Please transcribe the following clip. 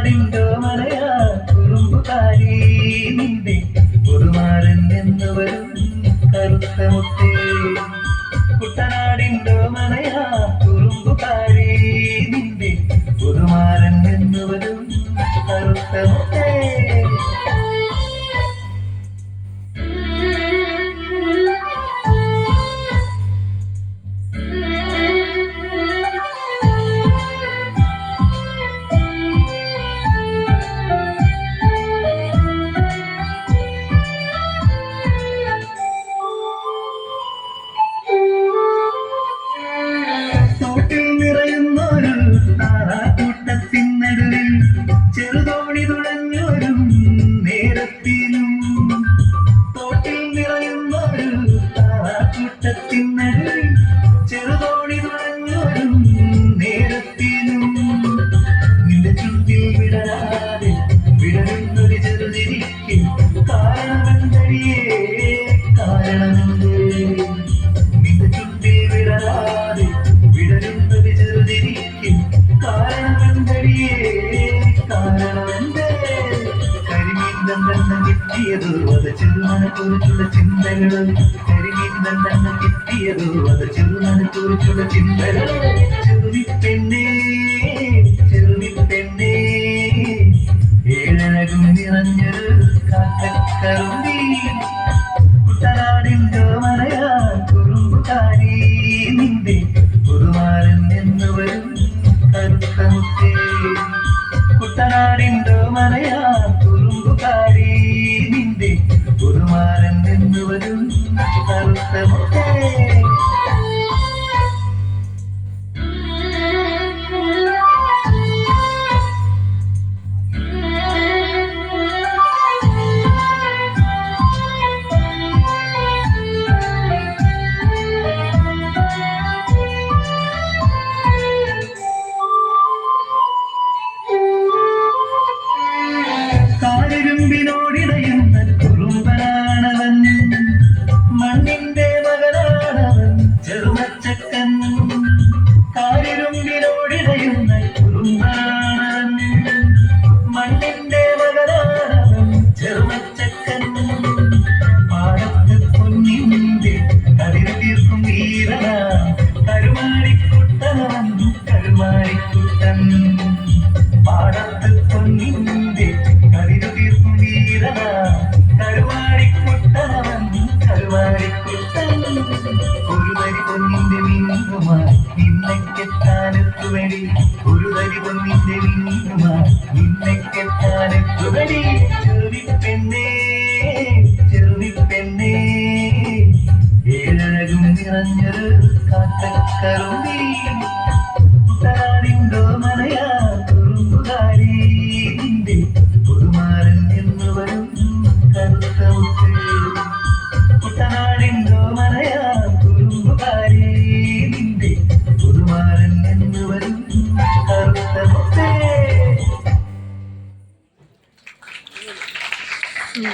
കുട്ടനാടിൻ്റെ മലയാ കുറുമ്പുകാരി നിന്റെ പുതുമാരൻ എന്ന് വരും കറുത്ത മുത്തേ. കുട്ടനാടിൻ്റെ മലയാ കുറുമ്പുകാരി നിന്റെ പുതുമാരൻ എന്ന് വരും കറുത്ത മുത്തേ. ചെറുതോണി തുഴഞ്ഞോരും നേരത്തിനും തോട്ടിൽ നിറയുന്നൊരു താറാക്കൂട്ടത്തിനടിൽ ചെറുതോണി തുഴഞ്ഞോരും നേരത്തിനും നിന്റെ ചുണ്ടിൽ വിടരാതെ വിടരുന്നൊരു ചെറുതിരിക്കും കാരണമെന്തടിയേ കാരണമെന്ത്. നിന്റെ ചുണ്ടിൽ വിടരാതെ വിടരുന്നൊരു ചെറുതിരിക്കും കാരണമെന്തടിയേ കരിമീൻ തന്നെണ്ണം കിട്ടിയതോ അത് ചെറുമനക്കുറിച്ചുള്ള ചിന്തകള്. കരിമീൻ തന്നെണ്ണം കിട്ടിയതോ അത് ചെറുമനക്കുറിച്ചുള്ള ചിന്തകള്. ചെറുവിപ്പെണ്ണേ ചെറുവിപ്പെണ്ണേ ഏഴഴകും നിറഞ്ഞൊരു കാക്കക്കറുമ്പി. കുട്ടനാടിൻ്റെ മലയാ കുറുമ്പുകാരി നിന്റെ പുതുമാരൻ എന്ന് വരും കറുത്ത മുത്തേ. കുട്ടനാടിൻ്റെ മലയാ കുറുമ്പുകാരി നിന്റെ പുതുമാരൻ എന്ന് വരും കറുത്ത മുത്തേ. ിനോടിടയുന്ന കുറുമ്പനാണവൻ മണ്ണിന്റെ മകനാണവൻ ചെറുമച്ചക്കൻ. കാരിരുമ്പിനോടിടയുന്ന കുറുമ്പനാണവൻ മണ്ണിന്റെ മകനാണവൻ ചെറുമച്ചക്കൻ. പാടത്ത് പൊന്നിന്റെ കതിര് തീർക്കും വീരന കരുമാടിക്കുട്ടനവൻ കരുമാടിക്കുട്ടൻ. പാടത്ത് പൊന്നിന്റെ കതിര് തീർക്കും വീരന കരുമാടിക്കുട്ടനവൻ കരുമാടിക്കുട്ടൻ. ഒരു തരി പൊന്നിന്റെ മിന്നുമായി നിന്നെക്കെത്താനെത്തുവടി. ഒരു തരി പൊന്നിന്റെ മിന്നുമായി നിന്നെക്കെത്താനെത്തുവടി. ചെറുവിപ്പെണ്ണേ ചെറുവിപ്പെണ്ണേ ഏഴഴകും നിറഞ്ഞൊരു കാക്കക്കറുമ്പി. കുട്ടനാടിൻ്റെ മലയാ കുറുമ്പുകാരി നിന്റെ പുതുമാരൻ എന്ന് വരും കറുത്ത മുത്തേ. കുട്ടനാടിൻ്റെ മലയാ കുറുമ്പുകാരി നിന്റെ പുതുമാരൻ എന്ന് വരും കറുത്ത മുത്തേ.